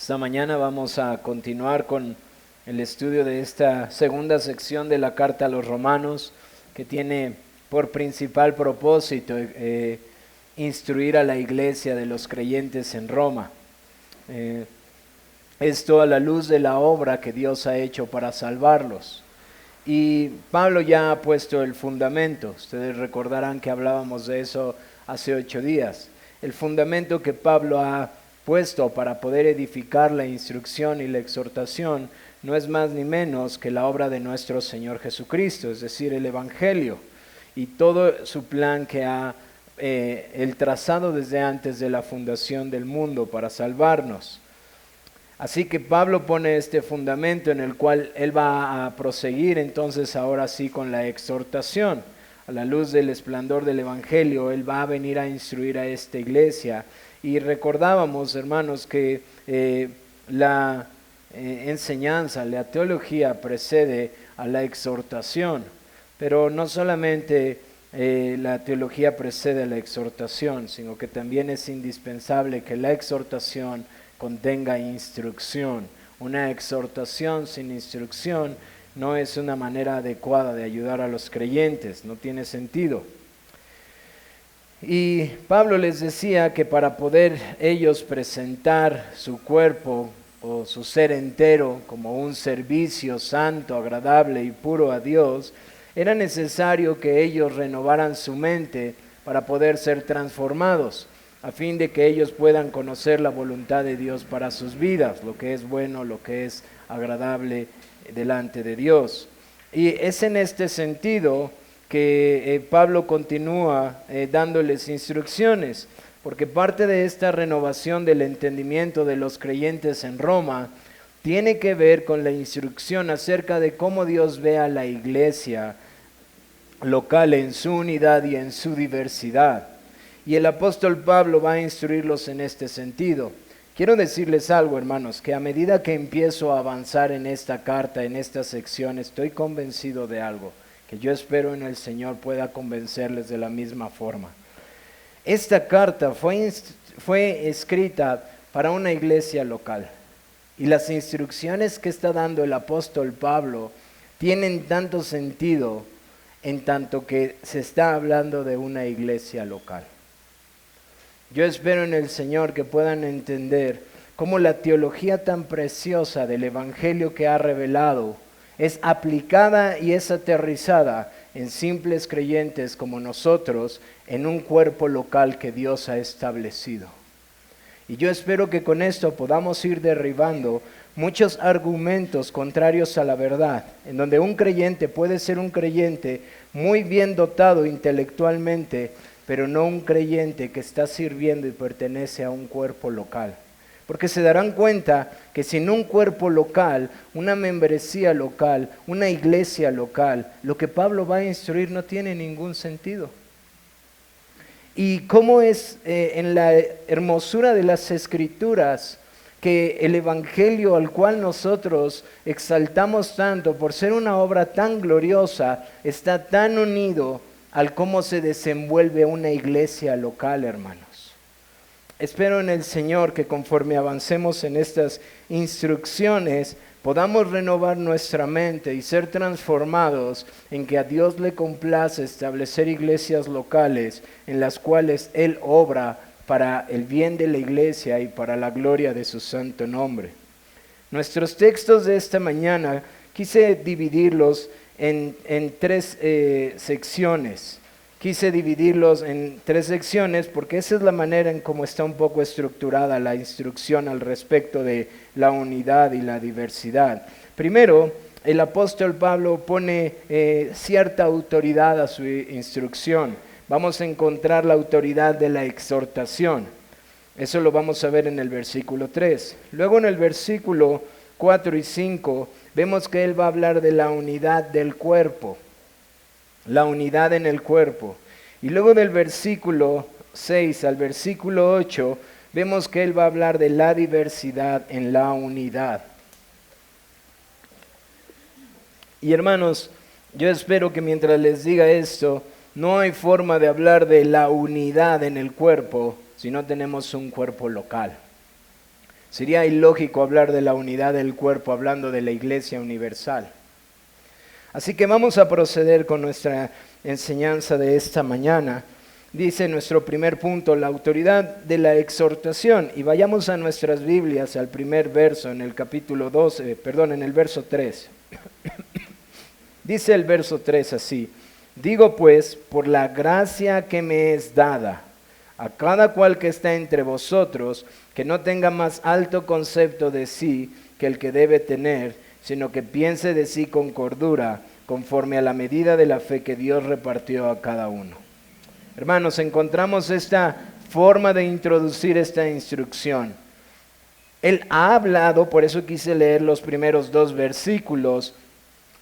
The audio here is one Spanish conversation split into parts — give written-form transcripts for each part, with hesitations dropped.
Esta mañana vamos a continuar con el estudio de esta segunda sección de la carta a los Romanos, que tiene por principal propósito instruir a la iglesia de los creyentes en Roma. Esto a la luz de la obra que Dios ha hecho para salvarlos. Y Pablo ya ha puesto el fundamento. Ustedes recordarán que hablábamos de eso hace 8 días. El fundamento que Pablo ha puesto para poder edificar la instrucción y la exhortación no es más ni menos que la obra de nuestro Señor Jesucristo, es decir, el Evangelio y todo su plan que ha el trazado desde antes de la fundación del mundo para salvarnos. Así que Pablo pone este fundamento en el cual él va a proseguir entonces ahora sí con la exhortación. A la luz del esplendor del Evangelio, él va a venir a instruir a esta iglesia. Y recordábamos, hermanos, que la enseñanza, la teología precede a la exhortación. Pero no solamente la teología precede a la exhortación, sino que también es indispensable que la exhortación contenga instrucción. Una exhortación sin instrucción no es una manera adecuada de ayudar a los creyentes, no tiene sentido. Y Pablo les decía que para poder ellos presentar su cuerpo o su ser entero como un servicio santo, agradable y puro a Dios, era necesario que ellos renovaran su mente para poder ser transformados, a fin de que ellos puedan conocer la voluntad de Dios para sus vidas, lo que es bueno, lo que es agradable delante de Dios. Y es en este sentido que Pablo continúa dándoles instrucciones, porque parte de esta renovación del entendimiento de los creyentes en Roma tiene que ver con la instrucción acerca de cómo Dios ve a la iglesia local en su unidad y en su diversidad. Y el apóstol Pablo va a instruirlos en este sentido. Quiero decirles algo, hermanos, que a medida que empiezo a avanzar en esta carta, en esta sección, estoy convencido de algo, que yo espero en el Señor pueda convencerles de la misma forma. Esta carta fue escrita para una iglesia local, y las instrucciones que está dando el apóstol Pablo tienen tanto sentido en tanto que se está hablando de una iglesia local. Yo espero en el Señor que puedan entender cómo la teología tan preciosa del Evangelio que ha revelado es aplicada y es aterrizada en simples creyentes como nosotros en un cuerpo local que Dios ha establecido. Y yo espero que con esto podamos ir derribando muchos argumentos contrarios a la verdad, en donde un creyente puede ser un creyente muy bien dotado intelectualmente, pero no un creyente que está sirviendo y pertenece a un cuerpo local. Porque se darán cuenta que sin un cuerpo local, una membresía local, una iglesia local, lo que Pablo va a instruir no tiene ningún sentido. Y cómo es en la hermosura de las Escrituras que el Evangelio al cual nosotros exaltamos tanto por ser una obra tan gloriosa, está tan unido al cómo se desenvuelve una iglesia local, hermanos. Espero en el Señor que conforme avancemos en estas instrucciones, podamos renovar nuestra mente y ser transformados en que a Dios le complace establecer iglesias locales en las cuales Él obra para el bien de la iglesia y para la gloria de su santo nombre. Nuestros textos de esta mañana quise dividirlos en tres secciones. Quise dividirlos en 3 secciones porque esa es la manera en cómo está un poco estructurada la instrucción al respecto de la unidad y la diversidad. Primero, el apóstol Pablo pone cierta autoridad a su instrucción. Vamos a encontrar la autoridad de la exhortación. Eso lo vamos a ver en el versículo 3. Luego en el versículo 4 y 5 vemos que él va a hablar de la unidad del cuerpo. La unidad en el cuerpo. Y luego del versículo 6 al versículo 8, vemos que él va a hablar de la diversidad en la unidad. Y hermanos, yo espero que mientras les diga esto, no hay forma de hablar de la unidad en el cuerpo si no tenemos un cuerpo local. Sería ilógico hablar de la unidad del cuerpo hablando de la iglesia universal. Así que vamos a proceder con nuestra enseñanza de esta mañana. Dice nuestro primer punto, la autoridad de la exhortación. Y vayamos a nuestras Biblias, al primer verso, en el en el verso 3. Dice el verso 3 así: digo pues, por la gracia que me es dada, a cada cual que está entre vosotros, que no tenga más alto concepto de sí que el que debe tener, sino que piense de sí con cordura, conforme a la medida de la fe que Dios repartió a cada uno. Hermanos, encontramos esta forma de introducir esta instrucción. Él ha hablado, por eso quise leer los primeros 2 versículos,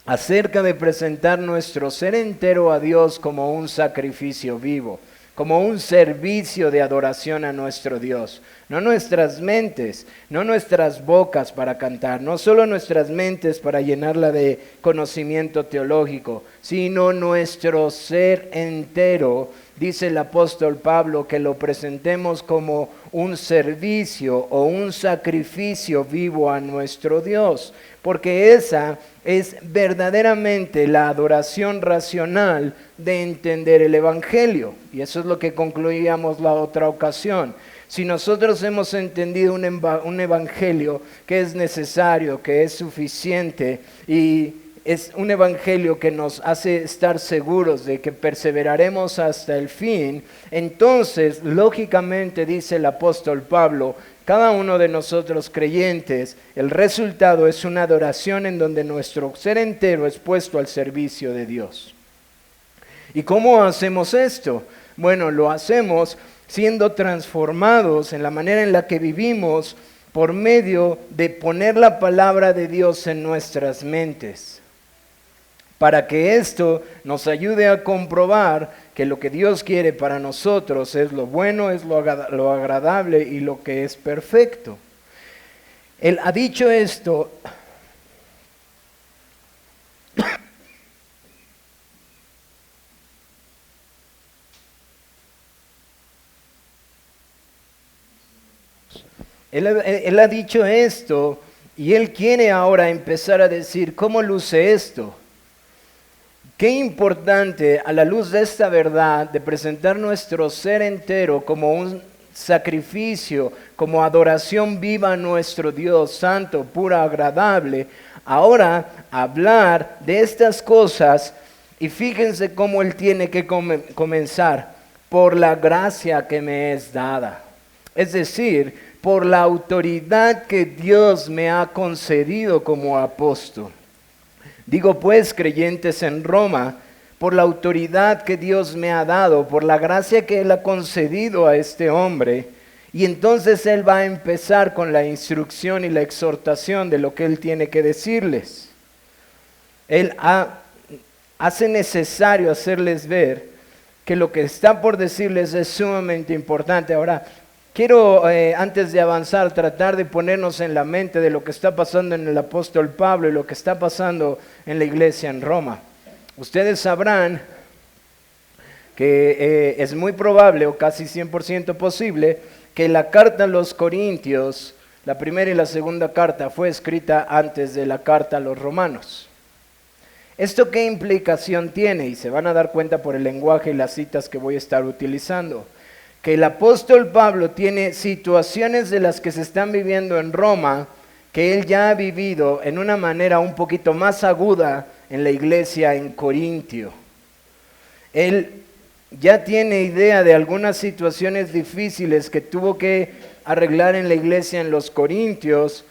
acerca de presentar nuestro ser entero a Dios como un sacrificio vivo, como un servicio de adoración a nuestro Dios. No nuestras mentes, no nuestras bocas para cantar, no solo nuestras mentes para llenarla de conocimiento teológico, sino nuestro ser entero. Dice el apóstol Pablo que lo presentemos como un servicio o un sacrificio vivo a nuestro Dios, porque esa es verdaderamente la adoración racional de entender el Evangelio. Y eso es lo que concluíamos la otra ocasión. Si nosotros hemos entendido un Evangelio que es necesario, que es suficiente y es un evangelio que nos hace estar seguros de que perseveraremos hasta el fin, entonces, lógicamente, dice el apóstol Pablo, cada uno de nosotros creyentes, el resultado es una adoración en donde nuestro ser entero es puesto al servicio de Dios. ¿Y cómo hacemos esto? Bueno, lo hacemos siendo transformados en la manera en la que vivimos por medio de poner la palabra de Dios en nuestras mentes, para que esto nos ayude a comprobar que lo que Dios quiere para nosotros es lo bueno, es lo agradable y lo que es perfecto. Él ha dicho esto. Él ha dicho esto y Él quiere ahora empezar a decir cómo luce esto. Qué importante a la luz de esta verdad de presentar nuestro ser entero como un sacrificio, como adoración viva a nuestro Dios santo, pura, agradable. Ahora hablar de estas cosas y fíjense cómo Él tiene que comenzar. Por la gracia que me es dada. Es decir, por la autoridad que Dios me ha concedido como apóstol. Digo pues, creyentes en Roma, por la autoridad que Dios me ha dado, por la gracia que Él ha concedido a este hombre, y entonces Él va a empezar con la instrucción y la exhortación de lo que Él tiene que decirles. Él hace necesario hacerles ver que lo que está por decirles es sumamente importante. Ahora, quiero, antes de avanzar, tratar de ponernos en la mente de lo que está pasando en el apóstol Pablo y lo que está pasando en la iglesia en Roma. Ustedes sabrán que es muy probable o casi 100% posible que la carta a los Corintios, la primera y la segunda carta, fue escrita antes de la carta a los Romanos. ¿Esto qué implicación tiene? Y se van a dar cuenta por el lenguaje y las citas que voy a estar utilizando. Que el apóstol Pablo tiene situaciones de las que se están viviendo en Roma, que él ya ha vivido en una manera un poquito más aguda en la iglesia en Corintio. Él ya tiene idea de algunas situaciones difíciles que tuvo que arreglar en la iglesia en los Corintios,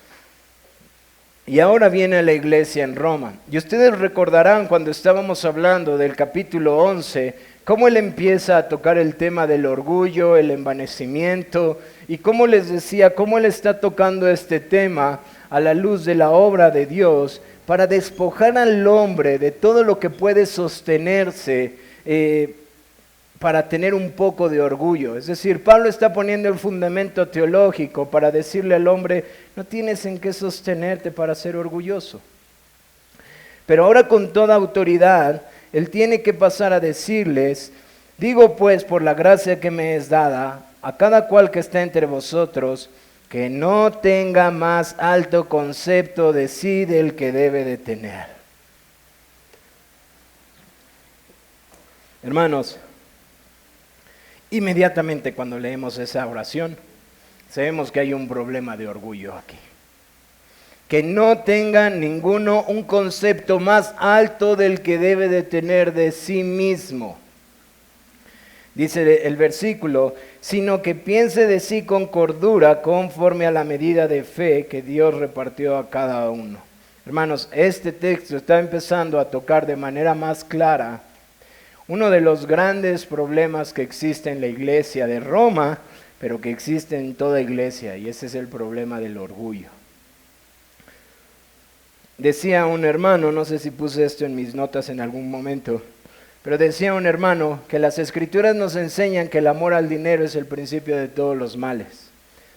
y ahora viene a la iglesia en Roma. Y ustedes recordarán cuando estábamos hablando del capítulo 11, cómo él empieza a tocar el tema del orgullo, el envanecimiento, y cómo les decía, cómo él está tocando este tema a la luz de la obra de Dios para despojar al hombre de todo lo que puede sostenerse para tener un poco de orgullo. Es decir, Pablo está poniendo el fundamento teológico para decirle al hombre, no tienes en qué sostenerte para ser orgulloso. Pero ahora con toda autoridad, él tiene que pasar a decirles, digo pues por la gracia que me es dada, a cada cual que está entre vosotros, que no tenga más alto concepto de sí del que debe de tener. Hermanos, inmediatamente cuando leemos esa oración, sabemos que hay un problema de orgullo aquí. Que no tenga ninguno un concepto más alto del que debe de tener de sí mismo. Dice el versículo, sino que piense de sí con cordura conforme a la medida de fe que Dios repartió a cada uno. Hermanos, este texto está empezando a tocar de manera más clara uno de los grandes problemas que existe en la iglesia de Roma, pero que existe en toda iglesia, y ese es el problema del orgullo. Decía un hermano, no sé si puse esto en mis notas en algún momento, pero decía un hermano que las escrituras nos enseñan que el amor al dinero es el principio de todos los males,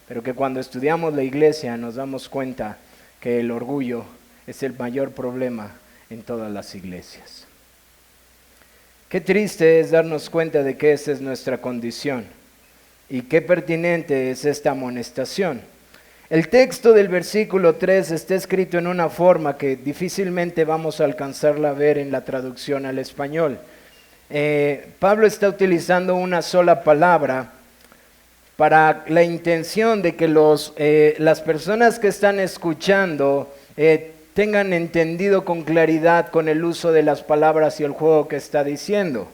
pero que cuando estudiamos la iglesia nos damos cuenta que el orgullo es el mayor problema en todas las iglesias. Qué triste es darnos cuenta de que esa es nuestra condición y qué pertinente es esta amonestación. El texto del versículo 3 está escrito en una forma que difícilmente vamos a alcanzarla a ver en la traducción al español. Pablo está utilizando una sola palabra para la intención de que las personas que están escuchando tengan entendido con claridad con el uso de las palabras y el juego que está diciendo.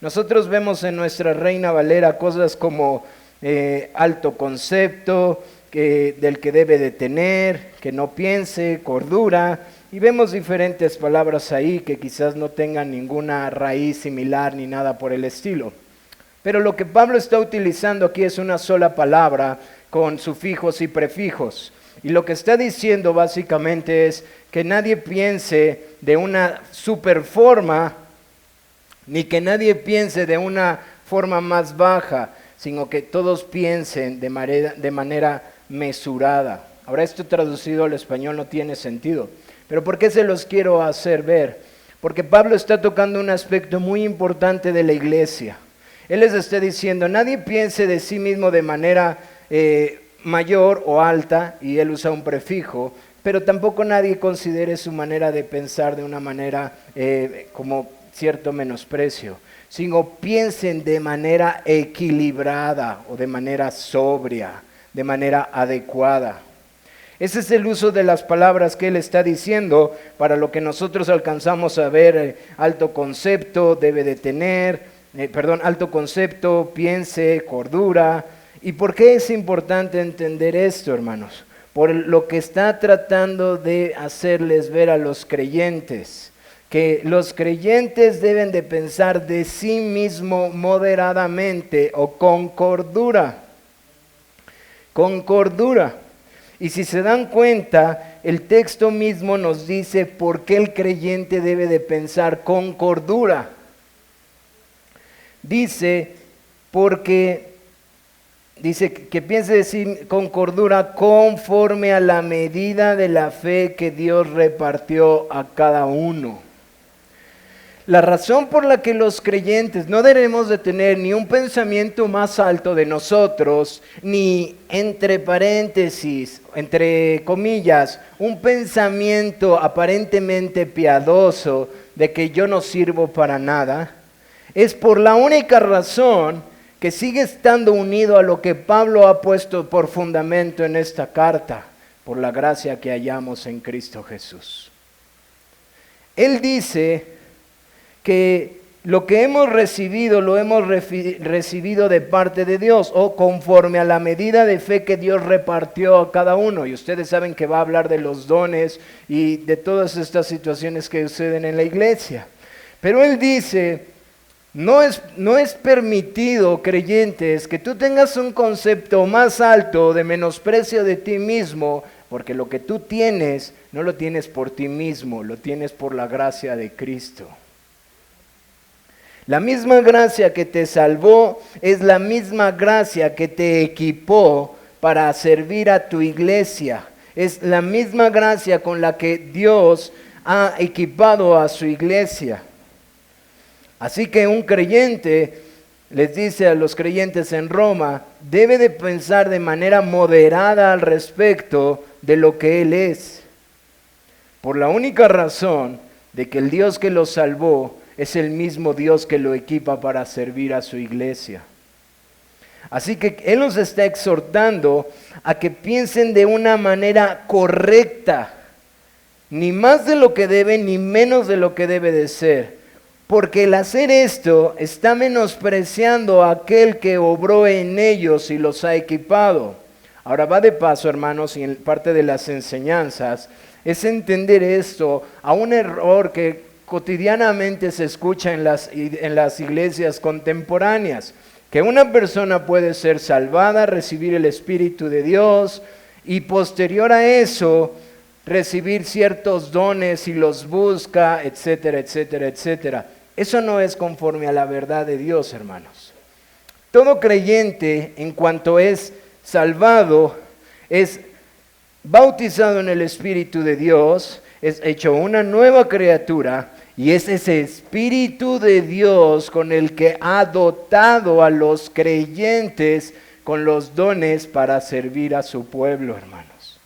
Nosotros vemos en nuestra Reina Valera cosas como alto concepto, del que debe de tener, que no piense, cordura, y vemos diferentes palabras ahí que quizás no tengan ninguna raíz similar ni nada por el estilo. Pero lo que Pablo está utilizando aquí es una sola palabra con sufijos y prefijos. Y lo que está diciendo básicamente es que nadie piense de una superforma, ni que nadie piense de una forma más baja, sino que todos piensen de manera mesurada. Ahora, esto traducido al español no tiene sentido, pero ¿por qué se los quiero hacer ver? Porque Pablo está tocando un aspecto muy importante de la iglesia. Él les está diciendo, nadie piense de sí mismo de manera mayor o alta, y él usa un prefijo, pero tampoco nadie considere su manera de pensar de una manera como cierto menosprecio, sino piensen de manera equilibrada o de manera sobria, de manera adecuada. Ese es el uso de las palabras que él está diciendo para lo que nosotros alcanzamos a ver. Alto concepto debe de tener, alto concepto, piense, cordura. ¿Y por qué es importante entender esto, hermanos? Por lo que está tratando de hacerles ver a los creyentes, que los creyentes deben de pensar de sí mismo moderadamente o con cordura. Con cordura. Y si se dan cuenta, el texto mismo nos dice por qué el creyente debe de pensar con cordura. Dice que piense de sí con cordura conforme a la medida de la fe que Dios repartió a cada uno. La razón por la que los creyentes no debemos de tener ni un pensamiento más alto de nosotros, ni entre paréntesis, entre comillas, un pensamiento aparentemente piadoso de que yo no sirvo para nada, es por la única razón que sigue estando unido a lo que Pablo ha puesto por fundamento en esta carta, por la gracia que hallamos en Cristo Jesús. Él dice que lo que hemos recibido, lo hemos recibido de parte de Dios, o conforme a la medida de fe que Dios repartió a cada uno. Y ustedes saben que va a hablar de los dones y de todas estas situaciones que suceden en la iglesia. Pero él dice, no es permitido, creyentes, que tú tengas un concepto más alto de menosprecio de ti mismo, porque lo que tú tienes, no lo tienes por ti mismo, lo tienes por la gracia de Cristo. La misma gracia que te salvó es la misma gracia que te equipó para servir a tu iglesia. Es la misma gracia con la que Dios ha equipado a su iglesia. Así que un creyente les dice a los creyentes en Roma, debe de pensar de manera moderada al respecto de lo que Él es, por la única razón de que el Dios que lo salvó es el mismo Dios que lo equipa para servir a su iglesia. Así que Él los está exhortando a que piensen de una manera correcta, ni más de lo que debe, ni menos de lo que debe de ser. Porque el hacer esto está menospreciando a aquel que obró en ellos y los ha equipado. Ahora va de paso, hermanos, y en parte de las enseñanzas, es entender esto a un error que cotidianamente se escucha en las iglesias contemporáneas. Que una persona puede ser salvada, recibir el Espíritu de Dios y posterior a eso recibir ciertos dones y los busca, etcétera, etcétera, etcétera. Eso no es conforme a la verdad de Dios, hermanos. Todo creyente, en cuanto es salvado, es bautizado en el Espíritu de Dios, es hecho una nueva criatura, y es ese Espíritu de Dios con el que ha dotado a los creyentes con los dones para servir a su pueblo, hermanos.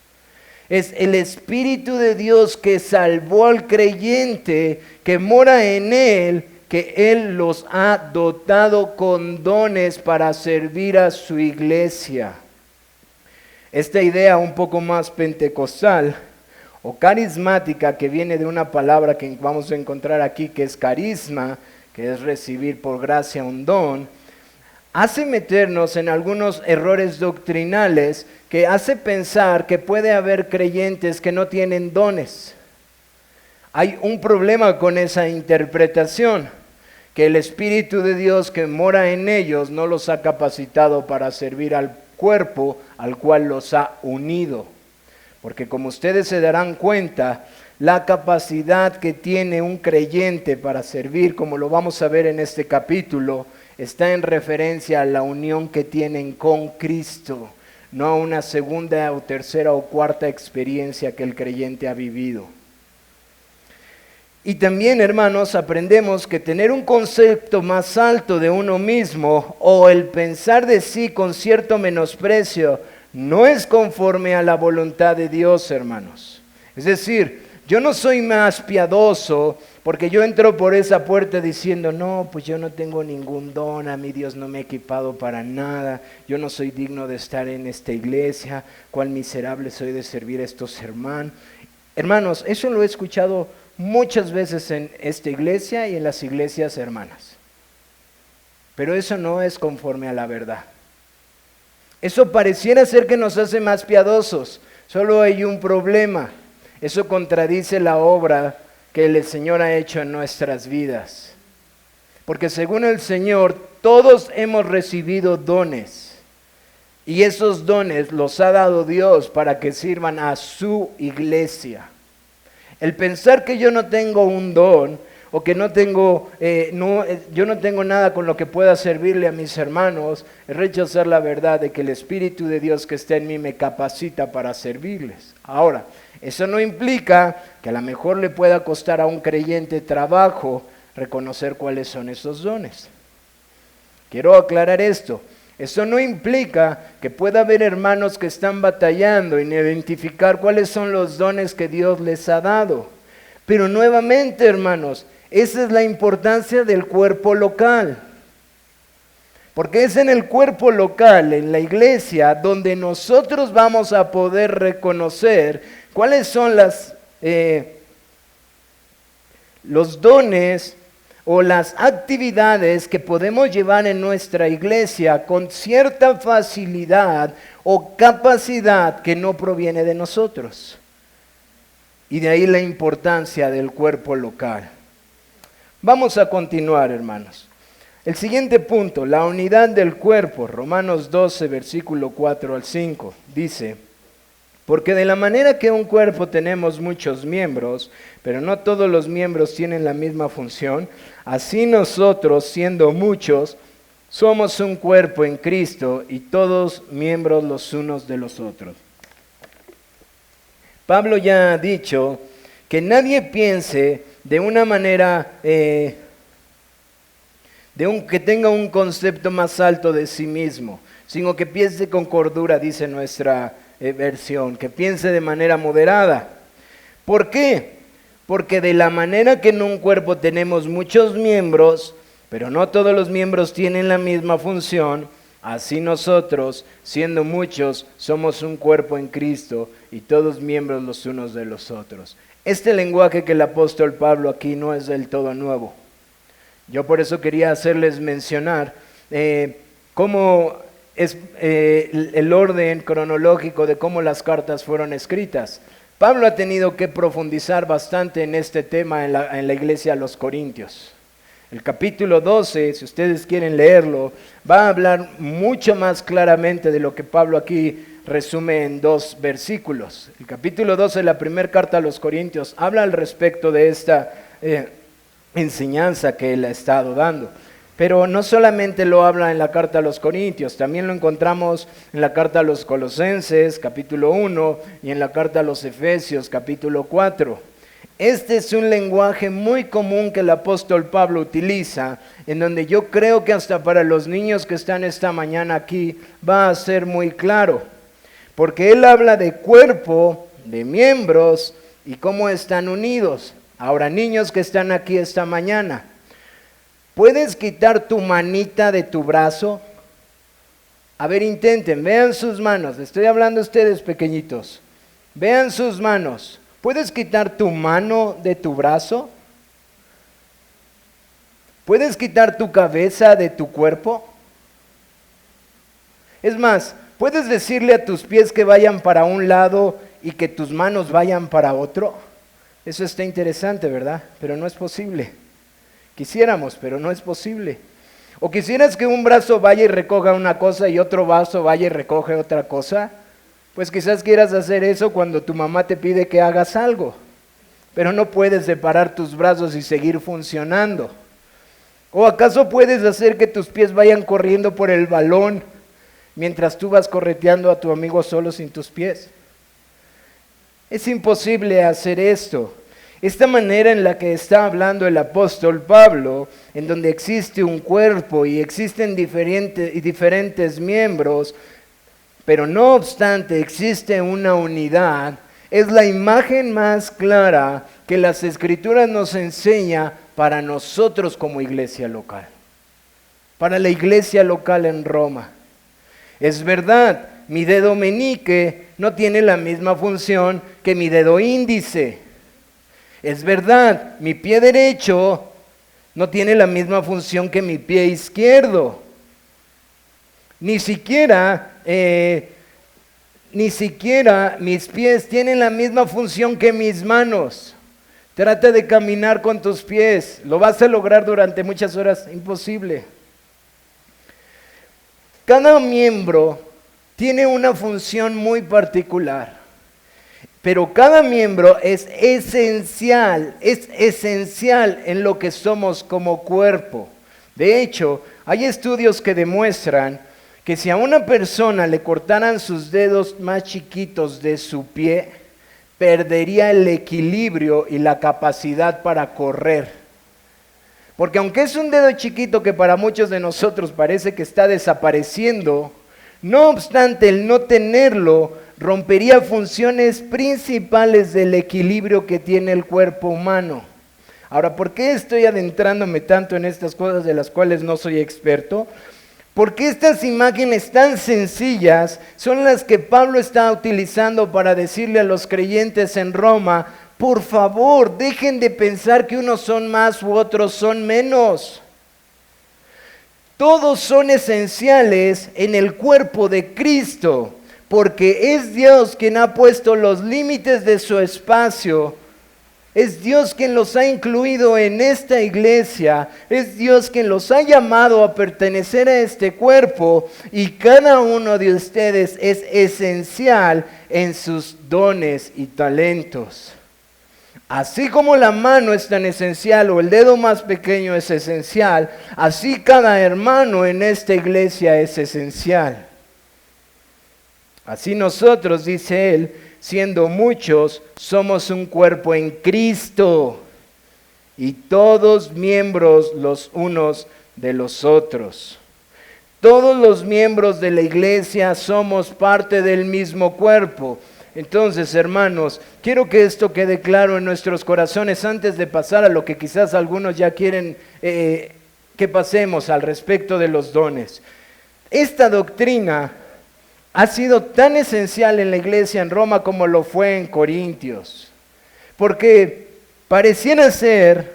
Es el Espíritu de Dios que salvó al creyente, que mora en él, que Él los ha dotado con dones para servir a su iglesia. Esta idea un poco más pentecostal o carismática, que viene de una palabra que vamos a encontrar aquí, que es carisma, que es recibir por gracia un don, hace meternos en algunos errores doctrinales que hace pensar que puede haber creyentes que no tienen dones. Hay un problema con esa interpretación, que el Espíritu de Dios que mora en ellos no los ha capacitado para servir al cuerpo al cual los ha unido. Porque como ustedes se darán cuenta, la capacidad que tiene un creyente para servir, como lo vamos a ver en este capítulo, está en referencia a la unión que tienen con Cristo, no a una segunda o tercera o cuarta experiencia que el creyente ha vivido. Y también, hermanos, aprendemos que tener un concepto más alto de uno mismo o el pensar de sí con cierto menosprecio no es conforme a la voluntad de Dios, hermanos. Es decir, yo no soy más piadoso porque yo entro por esa puerta diciendo, no, pues yo no tengo ningún don, a mí Dios no me ha equipado para nada, yo no soy digno de estar en esta iglesia, cuán miserable soy de servir a estos hermanos. Hermanos, eso lo he escuchado muchas veces en esta iglesia y en las iglesias hermanas. Pero eso no es conforme a la verdad. Eso pareciera ser que nos hace más piadosos. Solo hay un problema. Eso contradice la obra que el Señor ha hecho en nuestras vidas. Porque según el Señor, todos hemos recibido dones. Y esos dones los ha dado Dios para que sirvan a su iglesia. El pensar que yo no tengo un don o que yo no tengo nada con lo que pueda servirle a mis hermanos, es rechazar la verdad de que el Espíritu de Dios que está en mí me capacita para servirles. Ahora, eso no implica que a lo mejor le pueda costar a un creyente trabajo reconocer cuáles son esos dones. Quiero aclarar esto. Eso no implica que pueda haber hermanos que están batallando en identificar cuáles son los dones que Dios les ha dado. Pero nuevamente, hermanos, esa es la importancia del cuerpo local. Porque es en el cuerpo local, en la iglesia, donde nosotros vamos a poder reconocer cuáles son los dones o las actividades que podemos llevar en nuestra iglesia con cierta facilidad o capacidad que no proviene de nosotros. Y de ahí la importancia del cuerpo local. Vamos a continuar, hermanos. El siguiente punto, la unidad del cuerpo, Romanos 12, versículo 4 al 5, dice: porque de la manera que un cuerpo tenemos muchos miembros, pero no todos los miembros tienen la misma función, así nosotros, siendo muchos, somos un cuerpo en Cristo y todos miembros los unos de los otros. Pablo ya ha dicho que nadie piense de una manera que tenga un concepto más alto de sí mismo, sino que piense con cordura, dice nuestra versión, que piense de manera moderada. ¿Por qué? Porque de la manera que en un cuerpo tenemos muchos miembros, pero no todos los miembros tienen la misma función, así nosotros, siendo muchos, somos un cuerpo en Cristo y todos miembros los unos de los otros. Este lenguaje que el apóstol Pablo aquí no es del todo nuevo. Yo por eso quería hacerles mencionar cómo es el orden cronológico de cómo las cartas fueron escritas. Pablo ha tenido que profundizar bastante en este tema en la iglesia a los Corintios. El capítulo 12, si ustedes quieren leerlo, va a hablar mucho más claramente de lo que Pablo aquí resume en 2 versículos. El capítulo 12 de la primera carta a los Corintios habla al respecto de esta enseñanza que él ha estado dando. Pero no solamente lo habla en la carta a los Corintios, también lo encontramos en la carta a los Colosenses, capítulo 1, y en la carta a los Efesios, capítulo 4. Este es un lenguaje muy común que el apóstol Pablo utiliza, en donde yo creo que hasta para los niños que están esta mañana aquí va a ser muy claro, porque él habla de cuerpo, de miembros y cómo están unidos. Ahora, niños que están aquí esta mañana, ¿puedes quitar tu manita de tu brazo? A ver, intenten, vean sus manos. Les estoy hablando a ustedes pequeñitos. Vean sus manos. ¿Puedes quitar tu mano de tu brazo? ¿Puedes quitar tu cabeza de tu cuerpo? Es más, ¿puedes decirle a tus pies que vayan para un lado y que tus manos vayan para otro? Eso está interesante, ¿verdad? Pero no es posible. Quisiéramos, pero no es posible. ¿O quisieras que un brazo vaya y recoja una cosa y otro brazo vaya y recoge otra cosa? Pues quizás quieras hacer eso cuando tu mamá te pide que hagas algo. Pero no puedes separar tus brazos y seguir funcionando. ¿O acaso puedes hacer que tus pies vayan corriendo por el balón mientras tú vas correteando a tu amigo solo sin tus pies? Es imposible hacer esto. Esta manera en la que está hablando el apóstol Pablo, en donde existe un cuerpo y existen diferentes miembros, pero no obstante existe una unidad, es la imagen más clara que las Escrituras nos enseña para nosotros como iglesia local, para la iglesia local en Roma. Es verdad, mi dedo meñique no tiene la misma función que mi dedo índice. Es verdad, mi pie derecho no tiene la misma función que mi pie izquierdo. Ni siquiera mis pies tienen la misma función que mis manos. Trata de caminar con tus pies. ¿Lo vas a lograr durante muchas horas? Imposible. Cada miembro tiene una función muy particular, pero cada miembro es esencial en lo que somos como cuerpo. De hecho, hay estudios que demuestran que si a una persona le cortaran sus dedos más chiquitos de su pie, perdería el equilibrio y la capacidad para correr. Porque aunque es un dedo chiquito que para muchos de nosotros parece que está desapareciendo, no obstante el no tenerlo rompería funciones principales del equilibrio que tiene el cuerpo humano. Ahora, ¿por qué estoy adentrándome tanto en estas cosas de las cuales no soy experto? Porque estas imágenes tan sencillas son las que Pablo está utilizando para decirle a los creyentes en Roma: por favor, dejen de pensar que unos son más u otros son menos. Todos son esenciales en el cuerpo de Cristo, porque es Dios quien ha puesto los límites de su espacio. Es Dios quien los ha incluido en esta iglesia. Es Dios quien los ha llamado a pertenecer a este cuerpo. Y cada uno de ustedes es esencial en sus dones y talentos. Así como la mano es tan esencial o el dedo más pequeño es esencial, así cada hermano en esta iglesia es esencial. Así nosotros, dice él, siendo muchos, somos un cuerpo en Cristo y todos miembros los unos de los otros. Todos los miembros de la iglesia somos parte del mismo cuerpo. Entonces, hermanos, quiero que esto quede claro en nuestros corazones antes de pasar a lo que quizás algunos ya quieren que pasemos al respecto de los dones. Esta doctrina ha sido tan esencial en la iglesia en Roma como lo fue en Corintios, porque pareciera ser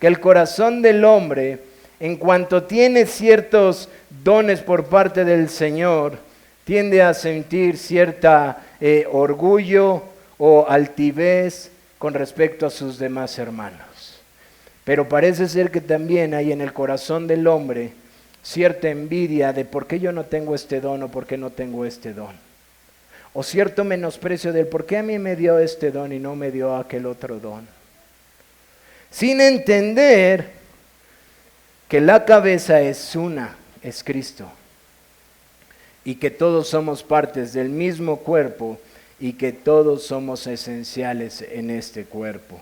que el corazón del hombre, en cuanto tiene ciertos dones por parte del Señor, tiende a sentir cierta orgullo o altivez con respecto a sus demás hermanos. Pero parece ser que también hay en el corazón del hombre cierta envidia de por qué yo no tengo este don o por qué no tengo este don. O cierto menosprecio del por qué a mí me dio este don y no me dio aquel otro don. Sin entender que la cabeza es una, es Cristo. Y que todos somos partes del mismo cuerpo y que todos somos esenciales en este cuerpo.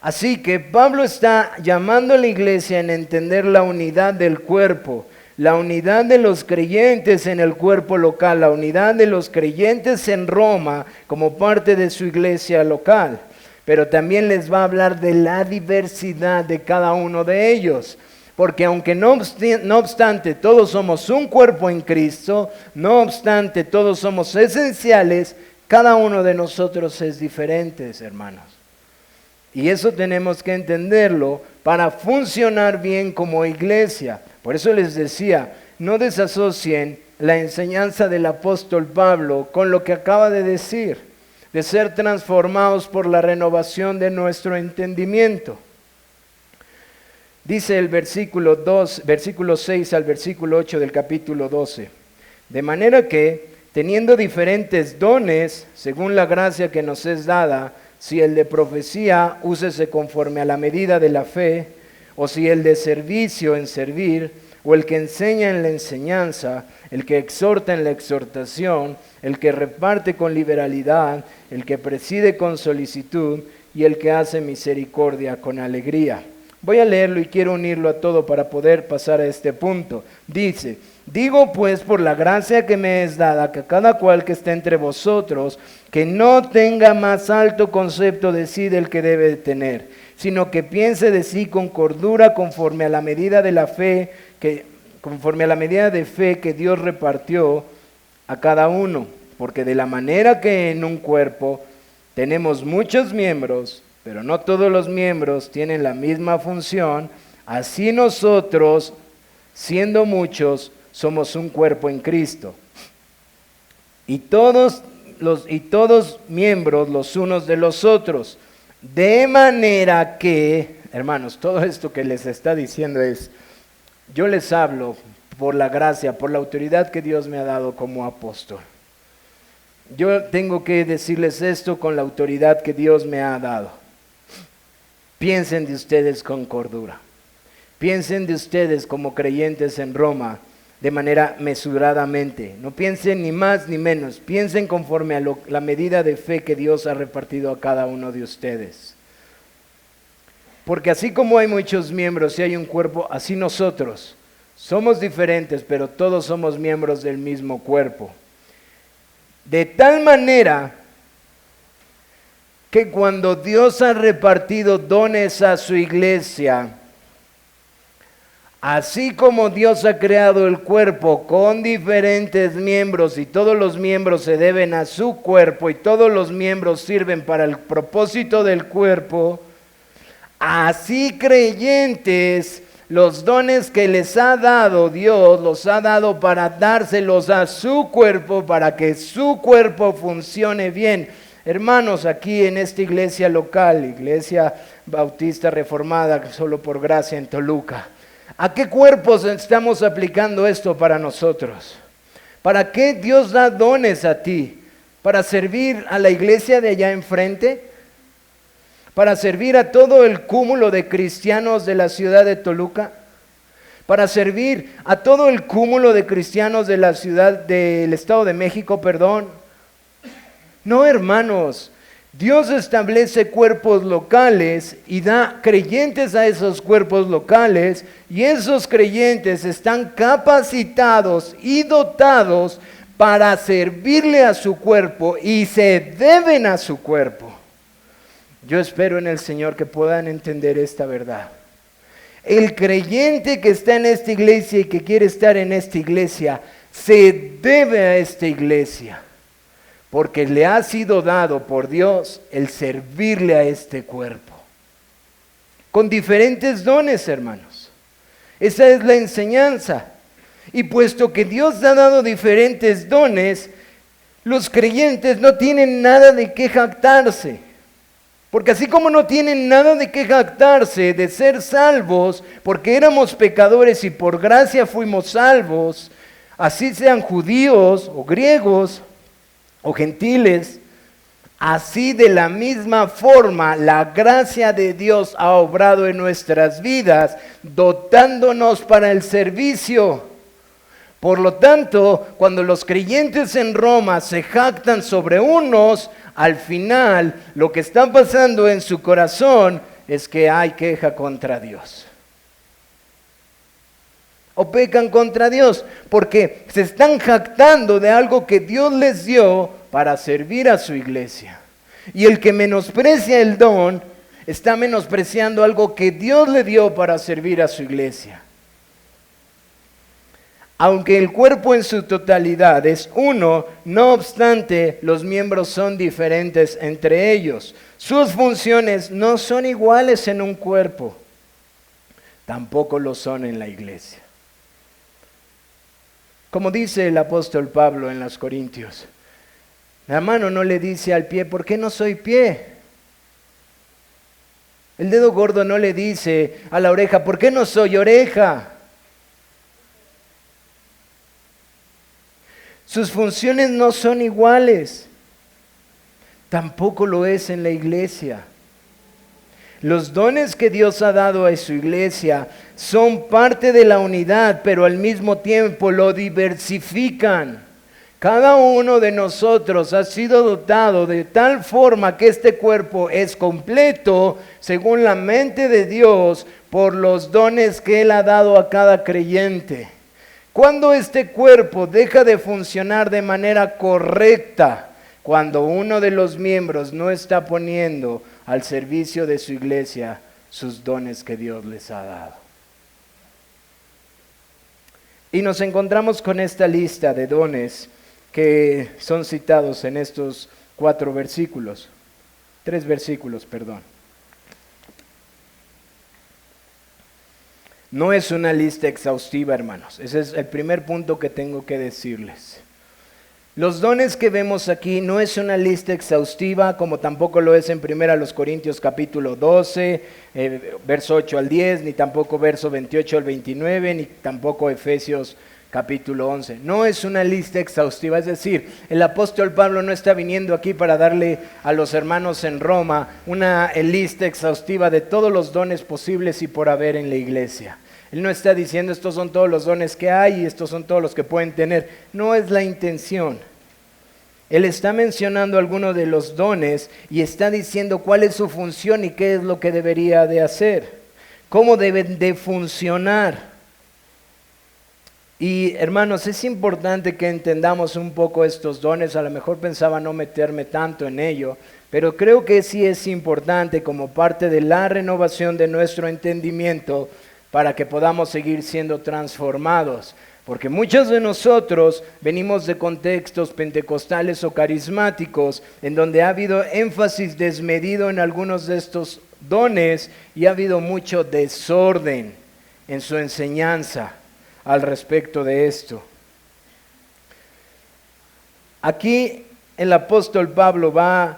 Así que Pablo está llamando a la iglesia en entender la unidad del cuerpo, la unidad de los creyentes en el cuerpo local, la unidad de los creyentes en Roma como parte de su iglesia local. Pero también les va a hablar de la diversidad de cada uno de ellos. Porque aunque no obstante todos somos un cuerpo en Cristo, no obstante todos somos esenciales, cada uno de nosotros es diferente, hermanos. Y eso tenemos que entenderlo para funcionar bien como iglesia. Por eso les decía, no desasocien la enseñanza del apóstol Pablo con lo que acaba de decir, de ser transformados por la renovación de nuestro entendimiento. Dice el versículo 6 al versículo 8 del capítulo 12. De manera que, teniendo diferentes dones, según la gracia que nos es dada, si el de profecía, úsese conforme a la medida de la fe, o si el de servicio en servir, o el que enseña en la enseñanza, el que exhorta en la exhortación, el que reparte con liberalidad, el que preside con solicitud, y el que hace misericordia con alegría. Voy a leerlo y quiero unirlo a todo para poder pasar a este punto. Dice, digo pues por la gracia que me es dada, que cada cual que esté entre vosotros, que no tenga más alto concepto de sí del que debe de tener, sino que piense de sí con cordura conforme a la medida de la fe, conforme a la medida de fe que Dios repartió a cada uno. Porque de la manera que en un cuerpo tenemos muchos miembros, pero no todos los miembros tienen la misma función, así nosotros, siendo muchos, somos un cuerpo en Cristo. Y todos miembros los unos de los otros. De manera que, hermanos, todo esto que les está diciendo es, yo les hablo por la gracia, por la autoridad que Dios me ha dado como apóstol. Yo tengo que decirles esto con la autoridad que Dios me ha dado. Piensen de ustedes con cordura. Piensen de ustedes como creyentes en Roma de manera mesuradamente. No piensen ni más ni menos. Piensen conforme a la medida de fe que Dios ha repartido a cada uno de ustedes. Porque así como hay muchos miembros y hay un cuerpo, así nosotros somos diferentes, pero todos somos miembros del mismo cuerpo. De tal manera que cuando Dios ha repartido dones a su iglesia, así como Dios ha creado el cuerpo con diferentes miembros y todos los miembros se deben a su cuerpo y todos los miembros sirven para el propósito del cuerpo, así creyentes, los dones que les ha dado Dios, los ha dado para dárselos a su cuerpo, para que su cuerpo funcione bien. Hermanos, aquí en esta iglesia local, Iglesia Bautista Reformada, solo por gracia en Toluca, ¿a qué cuerpos estamos aplicando esto para nosotros? ¿Para qué Dios da dones a ti? ¿Para servir a la iglesia de allá enfrente? ¿Para servir a todo el cúmulo de cristianos de la ciudad de Toluca? ¿Para servir a todo el cúmulo de cristianos de la ciudad del Estado de México, perdón? No, hermanos, Dios establece cuerpos locales y da creyentes a esos cuerpos locales, y esos creyentes están capacitados y dotados para servirle a su cuerpo y se deben a su cuerpo. Yo espero en el Señor que puedan entender esta verdad. El creyente que está en esta iglesia y que quiere estar en esta iglesia, se debe a esta iglesia, porque le ha sido dado por Dios el servirle a este cuerpo. Con diferentes dones, hermanos. Esa es la enseñanza. Y puesto que Dios ha dado diferentes dones, los creyentes no tienen nada de qué jactarse. Porque así como no tienen nada de qué jactarse de ser salvos, porque éramos pecadores y por gracia fuimos salvos, así sean judíos o griegos o gentiles, así de la misma forma la gracia de Dios ha obrado en nuestras vidas, dotándonos para el servicio. Por lo tanto, cuando los creyentes en Roma se jactan sobre unos, al final lo que está pasando en su corazón es que hay queja contra Dios. O pecan contra Dios porque se están jactando de algo que Dios les dio para servir a su iglesia. Y el que menosprecia el don está menospreciando algo que Dios le dio para servir a su iglesia. Aunque el cuerpo en su totalidad es uno, no obstante, los miembros son diferentes entre ellos. Sus funciones no son iguales en un cuerpo, tampoco lo son en la iglesia. Como dice el apóstol Pablo en los Corintios, la mano no le dice al pie, ¿por qué no soy pie? El dedo gordo no le dice a la oreja, ¿por qué no soy oreja? Sus funciones no son iguales, tampoco lo es en la iglesia. Los dones que Dios ha dado a su iglesia son parte de la unidad, pero al mismo tiempo lo diversifican. Cada uno de nosotros ha sido dotado de tal forma que este cuerpo es completo, según la mente de Dios, por los dones que Él ha dado a cada creyente. Cuando este cuerpo deja de funcionar de manera correcta, cuando uno de los miembros no está poniendo al servicio de su iglesia sus dones que Dios les ha dado. Y nos encontramos con esta lista de dones que son citados en estos 3 versículos, perdón. No es una lista exhaustiva, hermanos. Ese es el primer punto que tengo que decirles. Los dones que vemos aquí no es una lista exhaustiva, como tampoco lo es en 1 Corintios capítulo 12, verso 8 al 10, ni tampoco verso 28 al 29, ni tampoco Efesios capítulo 11. No es una lista exhaustiva, es decir, el apóstol Pablo no está viniendo aquí para darle a los hermanos en Roma una lista exhaustiva de todos los dones posibles y por haber en la iglesia. Él no está diciendo estos son todos los dones que hay y estos son todos los que pueden tener. No es la intención. Él está mencionando algunos de los dones y está diciendo cuál es su función y qué es lo que debería de hacer. Cómo deben de funcionar. Y hermanos, es importante que entendamos un poco estos dones. A lo mejor pensaba no meterme tanto en ello, pero creo que sí es importante como parte de la renovación de nuestro entendimiento para que podamos seguir siendo transformados. Porque muchos de nosotros venimos de contextos pentecostales o carismáticos en donde ha habido énfasis desmedido en algunos de estos dones y ha habido mucho desorden en su enseñanza al respecto de esto. Aquí el apóstol Pablo va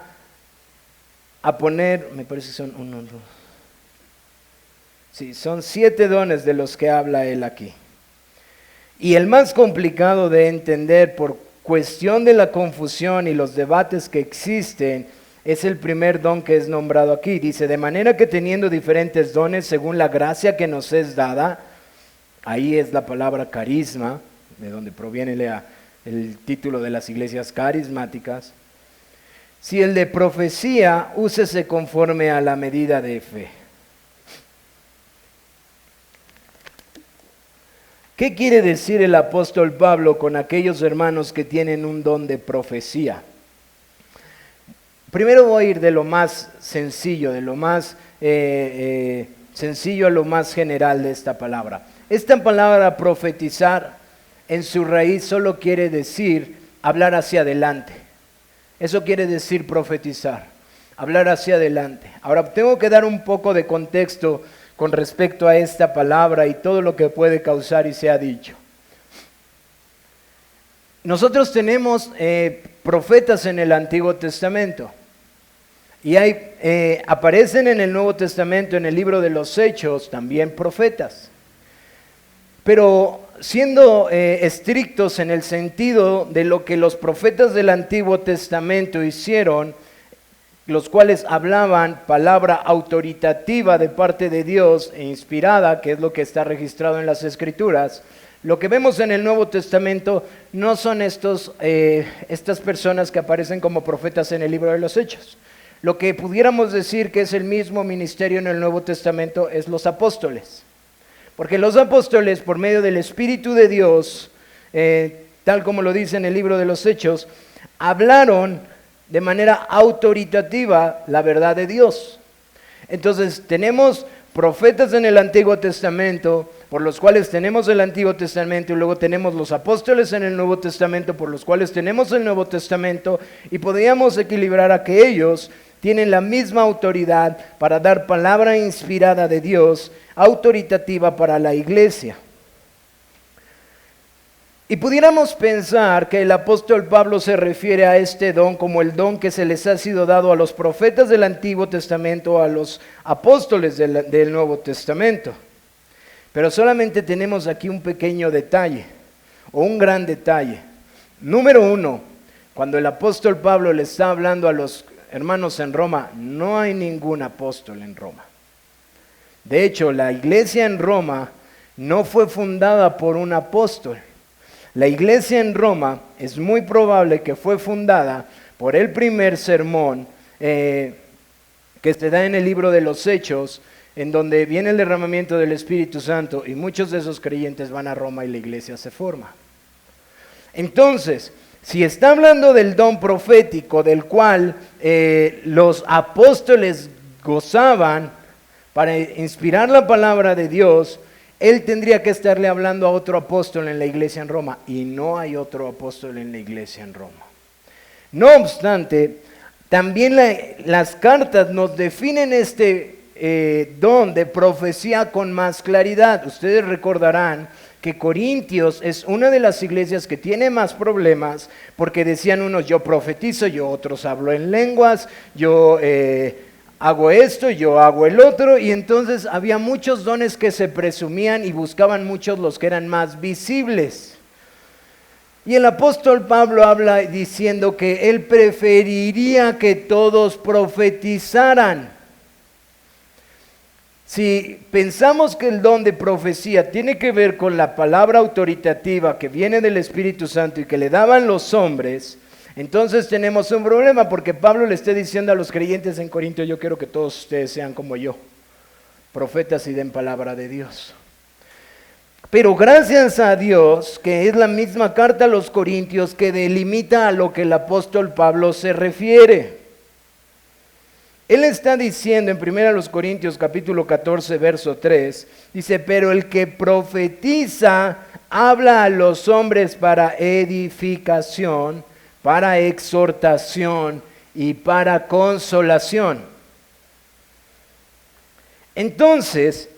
a poner, me parece que son 1, 2. Sí, son 7 dones de los que habla él aquí. Y el más complicado de entender por cuestión de la confusión y los debates que existen es el primer don que es nombrado aquí. Dice, de manera que teniendo diferentes dones según la gracia que nos es dada, ahí es la palabra carisma, de donde proviene el título de las iglesias carismáticas, Si el de profecía, úsese conforme a la medida de fe. ¿Qué quiere decir el apóstol Pablo con aquellos hermanos que tienen un don de profecía? Primero voy a ir de lo más sencillo, de lo más sencillo a lo más general de esta palabra. Esta palabra profetizar en su raíz solo quiere decir hablar hacia adelante. Eso quiere decir profetizar, hablar hacia adelante. Ahora tengo que dar un poco de contexto con respecto a esta palabra y todo lo que puede causar y se ha dicho. Nosotros tenemos profetas en el Antiguo Testamento y aparecen en el Nuevo Testamento, en el libro de los Hechos, también profetas. Pero siendo estrictos en el sentido de lo que los profetas del Antiguo Testamento hicieron, los cuales hablaban palabra autoritativa de parte de Dios e inspirada, que es lo que está registrado en las Escrituras, lo que vemos en el Nuevo Testamento no son estas personas que aparecen como profetas en el libro de los Hechos. Lo que pudiéramos decir que es el mismo ministerio en el Nuevo Testamento es los apóstoles. Porque los apóstoles, por medio del Espíritu de Dios, tal como lo dice en el libro de los Hechos, hablaron de manera autoritativa la verdad de Dios. Entonces tenemos profetas en el Antiguo Testamento, por los cuales tenemos el Antiguo Testamento, y luego tenemos los apóstoles en el Nuevo Testamento, por los cuales tenemos el Nuevo Testamento, y podríamos equilibrar a que ellos tienen la misma autoridad para dar palabra inspirada de Dios, autoritativa para la iglesia. Y pudiéramos pensar que el apóstol Pablo se refiere a este don como el don que se les ha sido dado a los profetas del Antiguo Testamento, a los apóstoles del Nuevo Testamento. Pero solamente tenemos aquí un pequeño detalle, o un gran detalle. Número uno, cuando el apóstol Pablo le está hablando a los hermanos en Roma, no hay ningún apóstol en Roma. De hecho, la iglesia en Roma no fue fundada por un apóstol. La iglesia en Roma es muy probable que fue fundada por el primer sermón que se da en el libro de los Hechos, en donde viene el derramamiento del Espíritu Santo y muchos de esos creyentes van a Roma y la iglesia se forma. Entonces, si está hablando del don profético del cual los apóstoles gozaban para inspirar la palabra de Dios, él tendría que estarle hablando a otro apóstol en la iglesia en Roma, y no hay otro apóstol en la iglesia en Roma. No obstante, también las cartas nos definen este don de profecía con más claridad. Ustedes recordarán que Corintios es una de las iglesias que tiene más problemas, porque decían unos, yo profetizo, yo otros hablo en lenguas, yo hago esto, yo hago el otro, y entonces había muchos dones que se presumían y buscaban muchos los que eran más visibles. Y el apóstol Pablo habla diciendo que él preferiría que todos profetizaran. Si pensamos que el don de profecía tiene que ver con la palabra autoritativa que viene del Espíritu Santo y que le daban los hombres, entonces tenemos un problema, porque Pablo le está diciendo a los creyentes en Corinto, yo quiero que todos ustedes sean como yo, profetas y den palabra de Dios. Pero gracias a Dios, que es la misma carta a los Corintios que delimita a lo que el apóstol Pablo se refiere. Él está diciendo en 1 Corintios capítulo 14, verso 3, dice, pero el que profetiza habla a los hombres para edificación, para exhortación y para consolación. Entonces,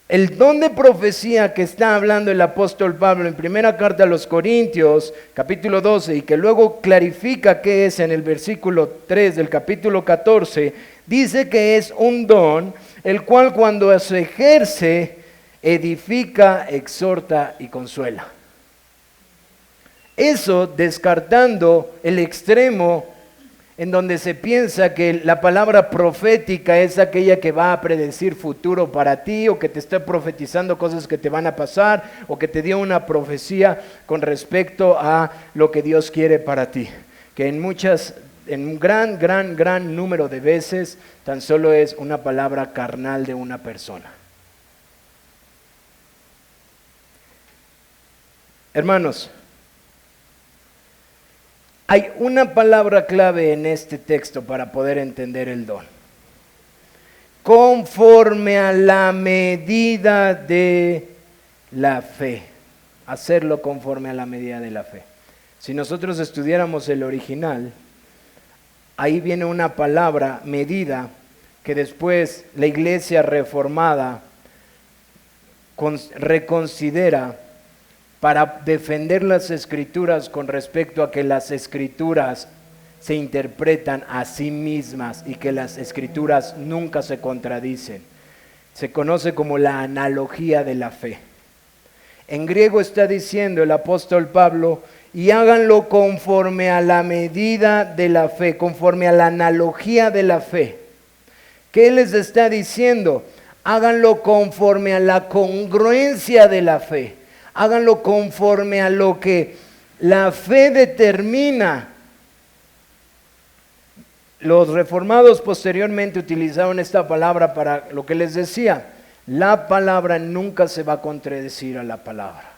el don de profecía que está hablando el apóstol Pablo en primera carta a los Corintios, capítulo 12, y que luego clarifica qué es en el versículo 3 del capítulo 14, dice que es un don, el cual cuando se ejerce, edifica, exhorta y consuela. Eso descartando el extremo en donde se piensa que la palabra profética es aquella que va a predecir futuro para ti, o que te está profetizando cosas que te van a pasar, o que te dio una profecía con respecto a lo que Dios quiere para ti. Que en muchas en un gran número de veces tan solo es una palabra carnal de una persona. Hermanos, hay una palabra clave en este texto para poder entender el don. Conforme a la medida de la fe. Hacerlo conforme a la medida de la fe. Si nosotros estudiáramos el original, ahí viene una palabra, medida, que después la iglesia reformada reconsidera para defender las escrituras con respecto a que las escrituras se interpretan a sí mismas y que las escrituras nunca se contradicen. Se conoce como la analogía de la fe. En griego está diciendo el apóstol Pablo, y háganlo conforme a la medida de la fe, conforme a la analogía de la fe. ¿Qué les está diciendo? Háganlo conforme a la congruencia de la fe. Háganlo conforme a lo que la fe determina. Los reformados posteriormente utilizaron esta palabra para lo que les decía. La palabra nunca se va a contradecir a la palabra.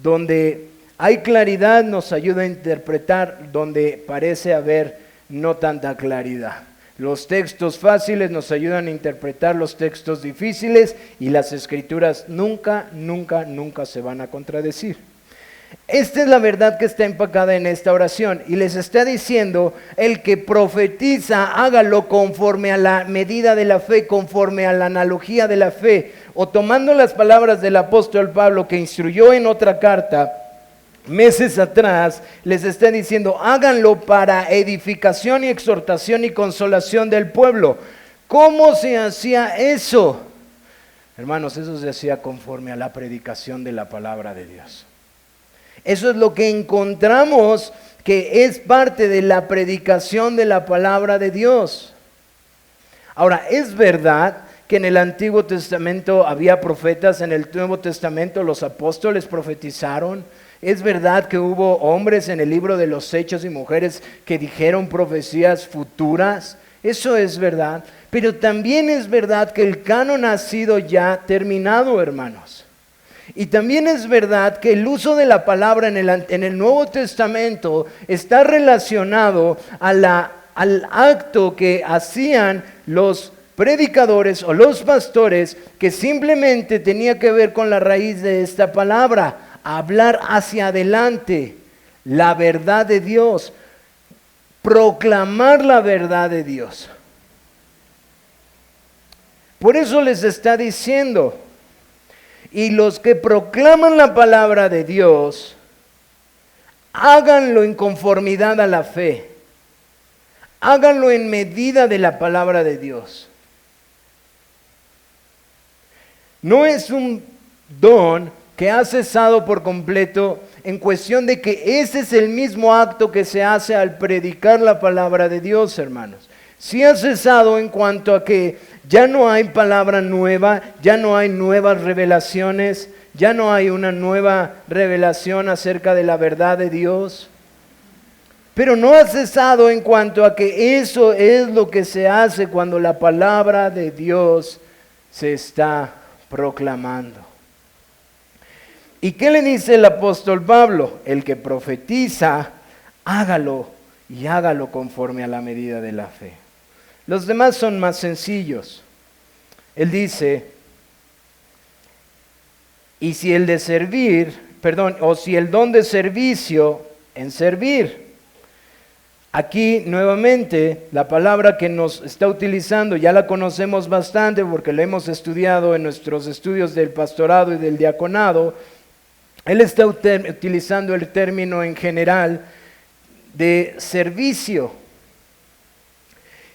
Donde hay claridad nos ayuda a interpretar, donde parece haber no tanta claridad. Los textos fáciles nos ayudan a interpretar los textos difíciles y las escrituras nunca se van a contradecir. Esta es la verdad que está empacada en esta oración y les está diciendo, el que profetiza, hágalo conforme a la medida de la fe, conforme a la analogía de la fe, o tomando las palabras del apóstol Pablo que instruyó en otra carta meses atrás, les está diciendo, háganlo para edificación y exhortación y consolación del pueblo. ¿Cómo se hacía eso? Hermanos, eso se hacía conforme a la predicación de la palabra de Dios. Eso es lo que encontramos que es parte de la predicación de la palabra de Dios. Ahora, es verdad que en el Antiguo Testamento había profetas, en el Nuevo Testamento los apóstoles profetizaron. Es verdad que hubo hombres en el libro de los Hechos y mujeres que dijeron profecías futuras. Eso es verdad. Pero también es verdad que el canon ha sido ya terminado, hermanos. Y también es verdad que el uso de la palabra en el Nuevo Testamento está relacionado al acto que hacían los predicadores o los pastores, que simplemente tenía que ver con la raíz de esta palabra. Hablar hacia adelante la verdad de Dios, proclamar la verdad de Dios. Por eso les está diciendo, y los que proclaman la palabra de Dios, háganlo en conformidad a la fe, háganlo en medida de la palabra de Dios. No es un don que ha cesado por completo en cuestión de que ese es el mismo acto que se hace al predicar la palabra de Dios, hermanos. Sí ha cesado en cuanto a que ya no hay palabra nueva, ya no hay nuevas revelaciones, ya no hay una nueva revelación acerca de la verdad de Dios. Pero no ha cesado en cuanto a que eso es lo que se hace cuando la palabra de Dios se está proclamando. ¿Y qué le dice el apóstol Pablo? El que profetiza, hágalo y hágalo conforme a la medida de la fe. Los demás son más sencillos. Él dice, y si el de servir, o si el don de servicio en servir. Aquí nuevamente la palabra que nos está utilizando ya la conocemos bastante porque la hemos estudiado en nuestros estudios del pastorado y del diaconado. Él está utilizando el término en general de servicio.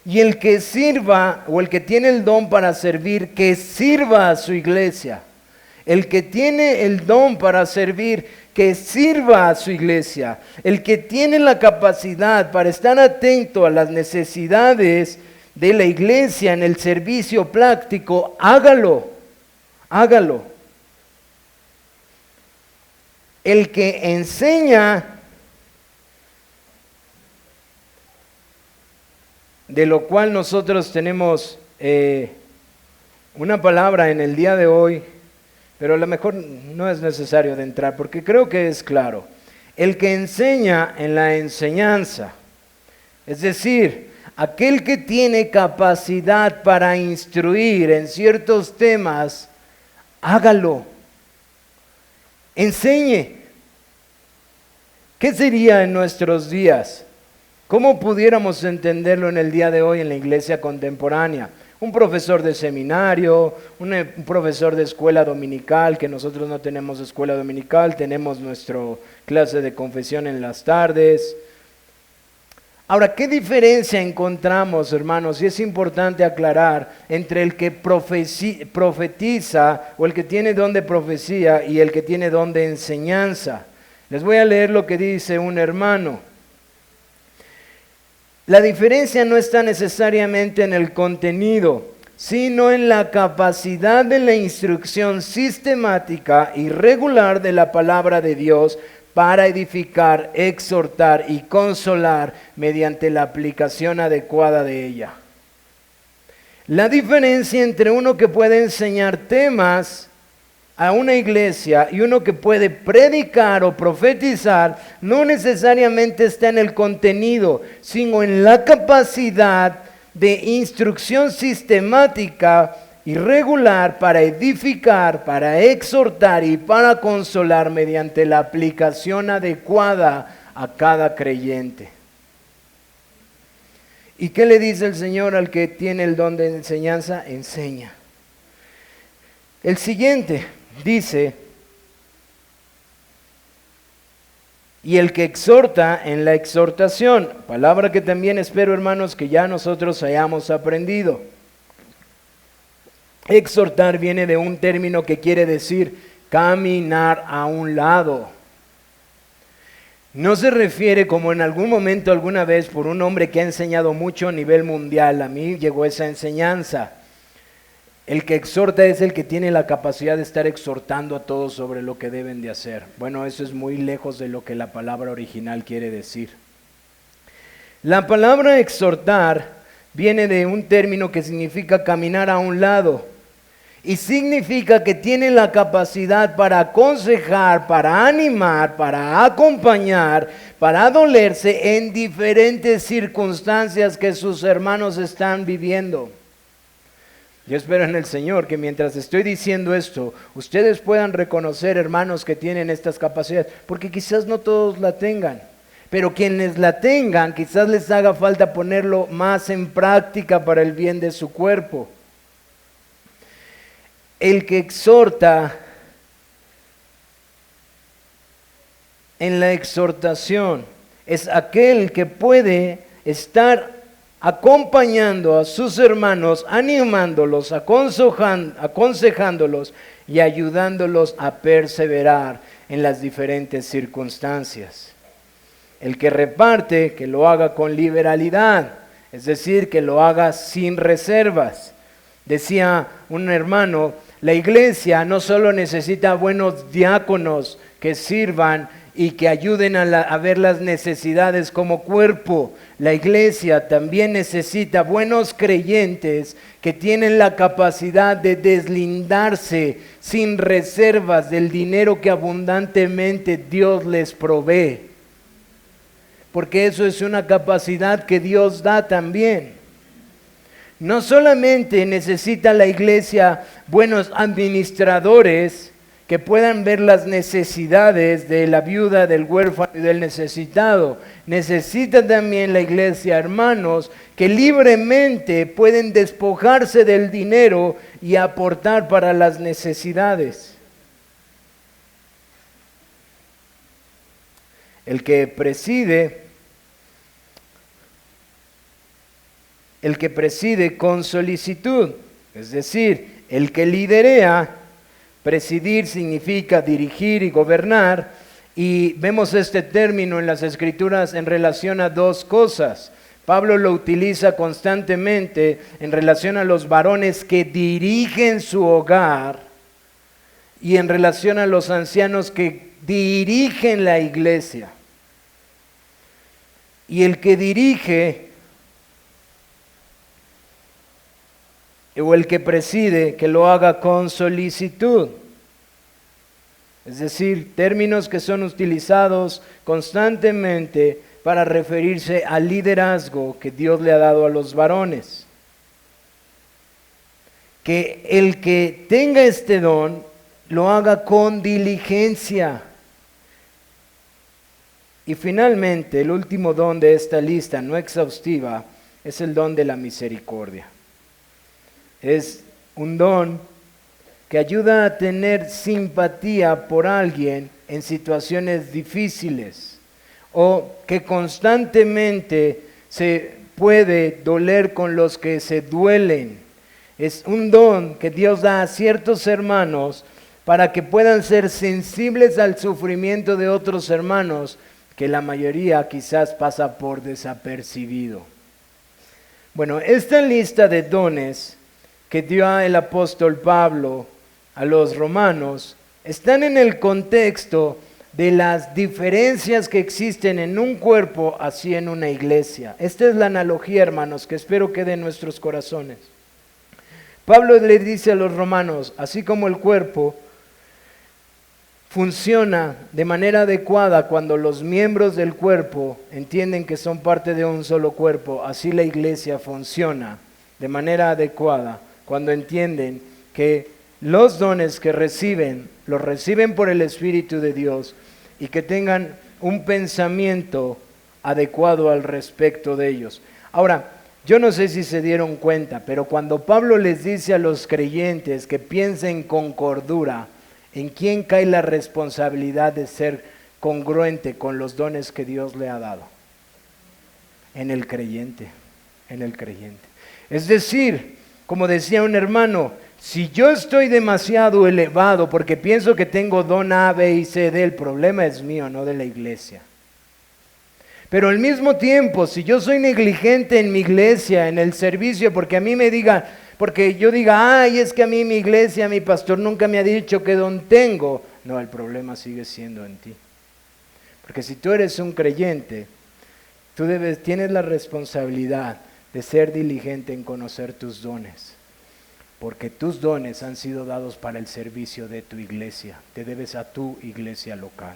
Y el que sirva, o el que tiene el don para servir, que sirva a su iglesia. El que tiene el don para servir, que sirva a su iglesia. El que tiene la capacidad para estar atento a las necesidades de la iglesia en el servicio práctico, hágalo, hágalo. El que enseña de lo cual nosotros tenemos una palabra en el día de hoy, pero a lo mejor no es necesario de entrar, porque creo que es claro. El que enseña en la enseñanza, es decir, aquel que tiene capacidad para instruir en ciertos temas, hágalo, enseñe. ¿Qué sería en nuestros días? ¿Cómo pudiéramos entenderlo en el día de hoy en la iglesia contemporánea? Un profesor de seminario, un profesor de escuela dominical, que nosotros no tenemos escuela dominical, tenemos nuestra clase de confesión en las tardes. Ahora, ¿qué diferencia encontramos, hermanos? Y es importante aclarar entre el que profetiza o el que tiene don de profecía y el que tiene don de enseñanza. Les voy a leer lo que dice un hermano. La diferencia no está necesariamente en el contenido, sino en la capacidad de la instrucción sistemática y regular de la palabra de Dios para edificar, exhortar y consolar mediante la aplicación adecuada de ella. La diferencia entre uno que puede enseñar temas a una iglesia y uno que puede predicar o profetizar no necesariamente está en el contenido, sino en la capacidad de instrucción sistemática y regular para edificar, para exhortar y para consolar mediante la aplicación adecuada a cada creyente. ¿Y qué le dice el Señor al que tiene el don de enseñanza? Enseña. El siguiente dice, y el que exhorta en la exhortación, palabra que también espero, hermanos, que ya nosotros hayamos aprendido. Exhortar viene de un término que quiere decir caminar a un lado. No se refiere como en algún momento, alguna vez, por un hombre que ha enseñado mucho a nivel mundial. A mí llegó esa enseñanza. El que exhorta es el que tiene la capacidad de estar exhortando a todos sobre lo que deben de hacer. Bueno, eso es muy lejos de lo que la palabra original quiere decir. La palabra exhortar viene de un término que significa caminar a un lado. Y significa que tiene la capacidad para aconsejar, para animar, para acompañar, para dolerse en diferentes circunstancias que sus hermanos están viviendo. Yo espero en el Señor que mientras estoy diciendo esto, ustedes puedan reconocer, hermanos, que tienen estas capacidades, porque quizás no todos la tengan, pero quienes la tengan, quizás les haga falta ponerlo más en práctica para el bien de su cuerpo. El que exhorta en la exhortación es aquel que puede estar acompañando a sus hermanos, animándolos, aconsejándolos y ayudándolos a perseverar en las diferentes circunstancias. El que reparte, que lo haga con liberalidad, es decir, que lo haga sin reservas. Decía un hermano, la iglesia no solo necesita buenos diáconos que sirvan y que ayuden a ver las necesidades como cuerpo. La iglesia también necesita buenos creyentes que tienen la capacidad de deslindarse sin reservas del dinero que abundantemente Dios les provee. Porque eso es una capacidad que Dios da también. No solamente necesita la iglesia buenos administradores que puedan ver las necesidades de la viuda, del huérfano y del necesitado. Necesita también la iglesia hermanos que libremente pueden despojarse del dinero y aportar para las necesidades. El que preside con solicitud, es decir, el que liderea. Presidir significa dirigir y gobernar, y vemos este término en las Escrituras en relación a dos cosas. Pablo lo utiliza constantemente en relación a los varones que dirigen su hogar y en relación a los ancianos que dirigen la iglesia. Y el que dirige o el que preside, que lo haga con solicitud. Es decir, términos que son utilizados constantemente para referirse al liderazgo que Dios le ha dado a los varones. Que el que tenga este don lo haga con diligencia. Y finalmente, el último don de esta lista, no exhaustiva, es el don de la misericordia. Es un don que ayuda a tener simpatía por alguien en situaciones difíciles o que constantemente se puede doler con los que se duelen. Es un don que Dios da a ciertos hermanos para que puedan ser sensibles al sufrimiento de otros hermanos que la mayoría quizás pasa por desapercibido. Bueno, esta lista de dones que dio el apóstol Pablo a los romanos están en el contexto de las diferencias que existen en un cuerpo, así en una iglesia. Esta es la analogía, hermanos, que espero quede en nuestros corazones. Pablo le dice a los romanos, así como el cuerpo funciona de manera adecuada cuando los miembros del cuerpo entienden que son parte de un solo cuerpo, así la iglesia funciona de manera adecuada cuando entienden que los dones que reciben, los reciben por el Espíritu de Dios y que tengan un pensamiento adecuado al respecto de ellos. Ahora, yo no sé si se dieron cuenta, pero cuando Pablo les dice a los creyentes que piensen con cordura, ¿en quién cae la responsabilidad de ser congruente con los dones que Dios le ha dado? En el creyente, en el creyente. Es decir, como decía un hermano, si yo estoy demasiado elevado porque pienso que tengo don A, B y C, D, el problema es mío, no de la iglesia. Pero al mismo tiempo, si yo soy negligente en mi iglesia, en el servicio, porque yo diga, ay, es que a mí mi iglesia, mi pastor nunca me ha dicho qué don tengo. No, el problema sigue siendo en ti. Porque si tú eres un creyente, tienes la responsabilidad de ser diligente en conocer tus dones. Porque tus dones han sido dados para el servicio de tu iglesia. Te debes a tu iglesia local.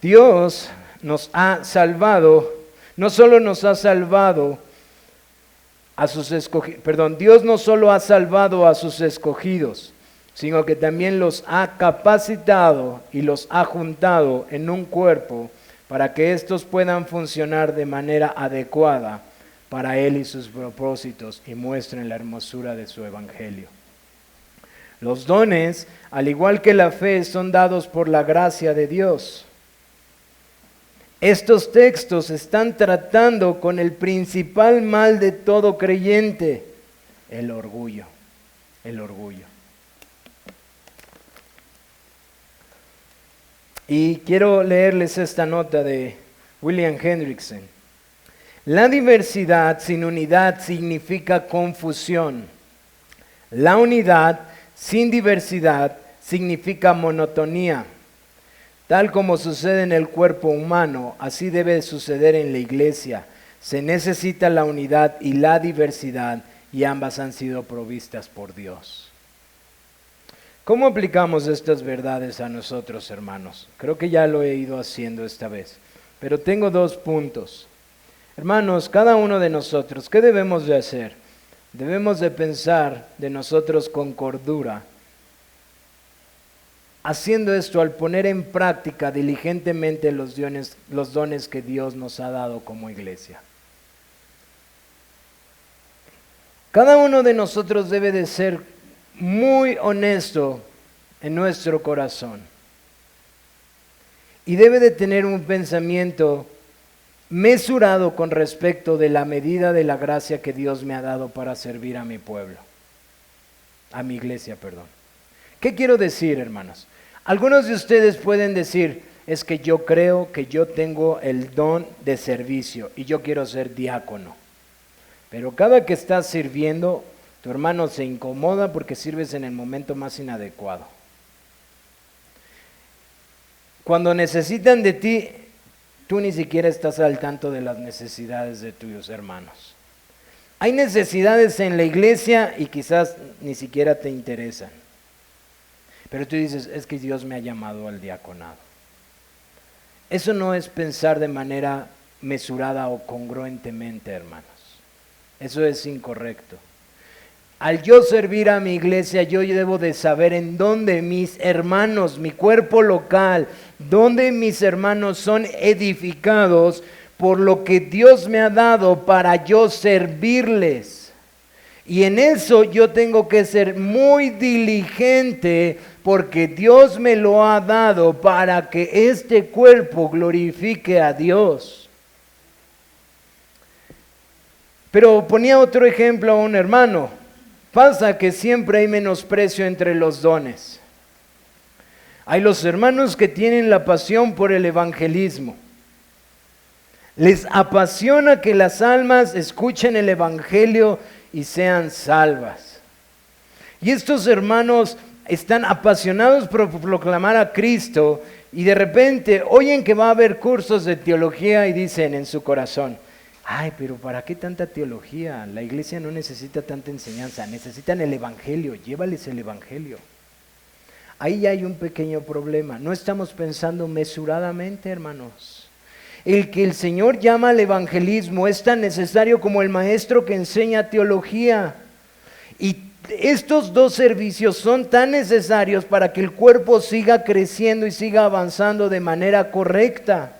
Dios nos ha salvado, no solo nos ha salvado a sus escogidos, Dios no solo ha salvado a sus escogidos, sino que también los ha capacitado y los ha juntado en un cuerpo para que estos puedan funcionar de manera adecuada para Él y sus propósitos y muestren la hermosura de su evangelio. Los dones, al igual que la fe, son dados por la gracia de Dios. Estos textos están tratando con el principal mal de todo creyente, el orgullo, el orgullo. Y quiero leerles esta nota de William Hendrickson. La diversidad sin unidad significa confusión. La unidad sin diversidad significa monotonía. Tal como sucede en el cuerpo humano, así debe suceder en la iglesia. Se necesita la unidad y la diversidad, y ambas han sido provistas por Dios. ¿Cómo aplicamos estas verdades a nosotros, hermanos? Creo que ya lo he ido haciendo esta vez, pero tengo 2 puntos. Hermanos, cada uno de nosotros, ¿qué debemos de hacer? Debemos de pensar de nosotros con cordura. Haciendo esto, al poner en práctica diligentemente los dones que Dios nos ha dado como iglesia. Cada uno de nosotros debe de ser muy honesto en nuestro corazón. Y debe de tener un pensamiento mesurado con respecto de la medida de la gracia que Dios me ha dado para servir a mi pueblo. A mi iglesia, perdón. ¿Qué quiero decir, hermanos? Algunos de ustedes pueden decir, es que yo creo que yo tengo el don de servicio y yo quiero ser diácono. Pero cada que estás sirviendo, tu hermano se incomoda porque sirves en el momento más inadecuado. Cuando necesitan de ti, tú ni siquiera estás al tanto de las necesidades de tus hermanos. Hay necesidades en la iglesia y quizás ni siquiera te interesan. Pero tú dices, es que Dios me ha llamado al diaconado. Eso no es pensar de manera mesurada o congruentemente, hermanos. Eso es incorrecto. Al yo servir a mi iglesia, yo debo de saber en dónde mis hermanos, mi cuerpo local, dónde mis hermanos son edificados por lo que Dios me ha dado para yo servirles. Y en eso yo tengo que ser muy diligente porque Dios me lo ha dado para que este cuerpo glorifique a Dios. Pero ponía otro ejemplo a un hermano. Pasa que siempre hay menosprecio entre los dones. Hay los hermanos que tienen la pasión por el evangelismo. Les apasiona que las almas escuchen el evangelio y sean salvas. Y estos hermanos están apasionados por proclamar a Cristo y de repente oyen que va a haber cursos de teología y dicen en su corazón, ay, pero ¿para qué tanta teología? La iglesia no necesita tanta enseñanza, necesitan el evangelio, llévales el evangelio. Ahí ya hay un pequeño problema, no estamos pensando mesuradamente, hermanos. El que el Señor llama al evangelismo es tan necesario como el maestro que enseña teología. Y estos dos servicios son tan necesarios para que el cuerpo siga creciendo y siga avanzando de manera correcta.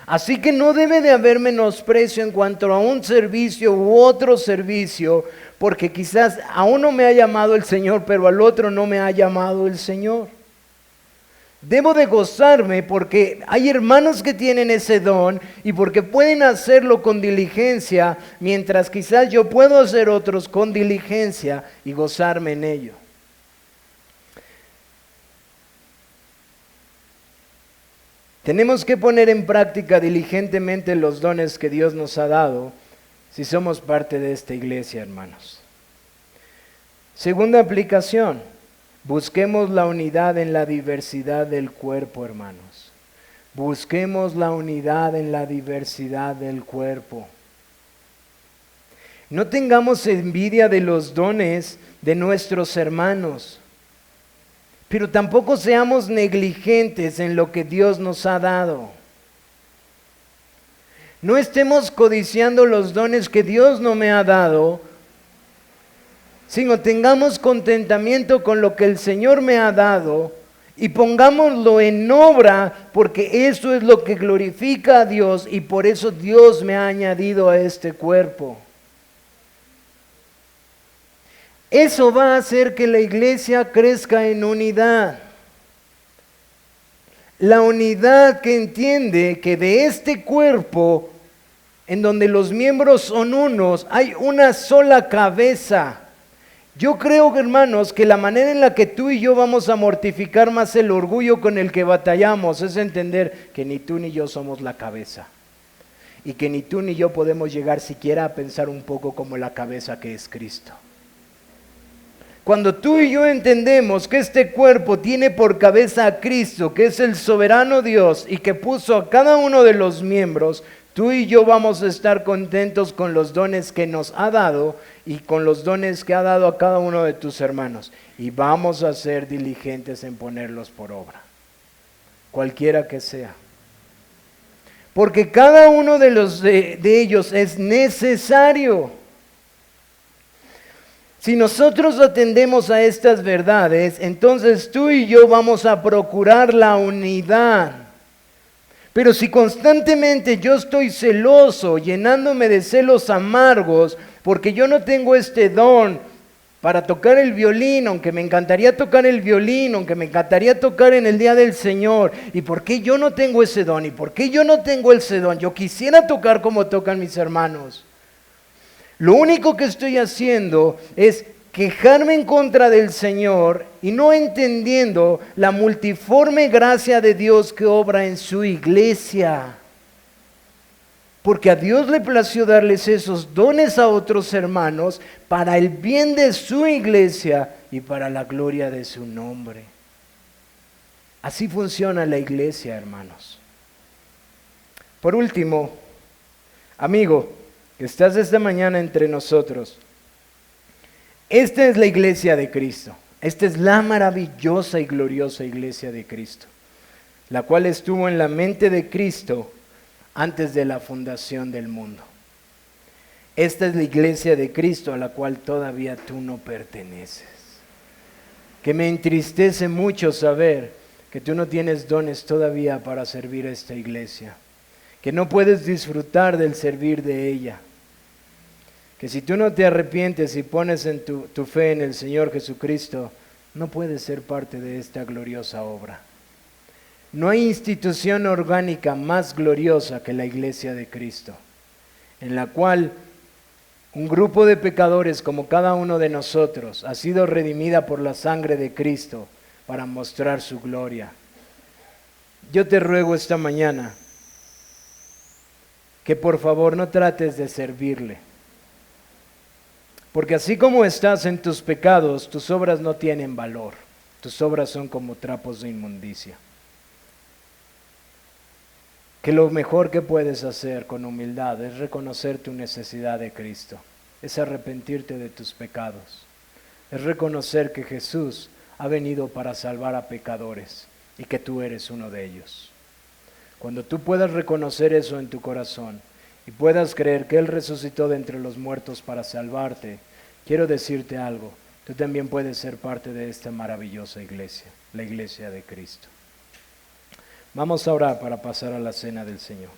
Así que no debe de haber menosprecio en cuanto a un servicio u otro servicio, porque quizás a uno me ha llamado el Señor, pero al otro no me ha llamado el Señor. Debo de gozarme porque hay hermanos que tienen ese don y porque pueden hacerlo con diligencia, mientras quizás yo puedo hacer otros con diligencia y gozarme en ello. Tenemos que poner en práctica diligentemente los dones que Dios nos ha dado si somos parte de esta iglesia, hermanos. Segunda aplicación, busquemos la unidad en la diversidad del cuerpo, hermanos. Busquemos la unidad en la diversidad del cuerpo. No tengamos envidia de los dones de nuestros hermanos. Pero tampoco seamos negligentes en lo que Dios nos ha dado. No estemos codiciando los dones que Dios no me ha dado, sino tengamos contentamiento con lo que el Señor me ha dado y pongámoslo en obra, porque eso es lo que glorifica a Dios y por eso Dios me ha añadido a este cuerpo. Eso va a hacer que la iglesia crezca en unidad. La unidad que entiende que de este cuerpo, en donde los miembros son unos, hay una sola cabeza. Yo creo, hermanos, que la manera en la que tú y yo vamos a mortificar más el orgullo con el que batallamos es entender que ni tú ni yo somos la cabeza. Y que ni tú ni yo podemos llegar siquiera a pensar un poco como la cabeza que es Cristo. Cuando tú y yo entendemos que este cuerpo tiene por cabeza a Cristo, que es el soberano Dios y que puso a cada uno de los miembros, tú y yo vamos a estar contentos con los dones que nos ha dado y con los dones que ha dado a cada uno de tus hermanos. Y vamos a ser diligentes en ponerlos por obra, cualquiera que sea. Porque cada uno de ellos es necesario. Si nosotros atendemos a estas verdades, entonces tú y yo vamos a procurar la unidad. Pero si constantemente yo estoy celoso, llenándome de celos amargos, porque yo no tengo este don para tocar el violín, aunque me encantaría tocar el violín, aunque me encantaría tocar en el día del Señor, ¿y por qué yo no tengo ese don? ¿Y por qué yo no tengo ese don? Yo quisiera tocar como tocan mis hermanos. Lo único que estoy haciendo es quejarme en contra del Señor y no entendiendo la multiforme gracia de Dios que obra en su iglesia. Porque a Dios le plació darles esos dones a otros hermanos para el bien de su iglesia y para la gloria de su nombre. Así funciona la iglesia, hermanos. Por último, amigo, que estás esta mañana entre nosotros. Esta es la iglesia de Cristo. Esta es la maravillosa y gloriosa iglesia de Cristo, la cual estuvo en la mente de Cristo antes de la fundación del mundo. Esta es la iglesia de Cristo a la cual todavía tú no perteneces. Que me entristece mucho saber que tú no tienes dones todavía para servir a esta iglesia, que no puedes disfrutar del servir de ella, que si tú no te arrepientes y pones en tu fe en el Señor Jesucristo, no puedes ser parte de esta gloriosa obra. No hay institución orgánica más gloriosa que la iglesia de Cristo, en la cual un grupo de pecadores como cada uno de nosotros ha sido redimida por la sangre de Cristo para mostrar su gloria. Yo te ruego esta mañana que por favor no trates de servirle, porque así como estás en tus pecados, tus obras no tienen valor, tus obras son como trapos de inmundicia. Que lo mejor que puedes hacer con humildad es reconocer tu necesidad de Cristo, es arrepentirte de tus pecados, es reconocer que Jesús ha venido para salvar a pecadores y que tú eres uno de ellos. Cuando tú puedas reconocer eso en tu corazón y puedas creer que Él resucitó de entre los muertos para salvarte, quiero decirte algo, tú también puedes ser parte de esta maravillosa iglesia, la iglesia de Cristo. Vamos a orar para pasar a la cena del Señor.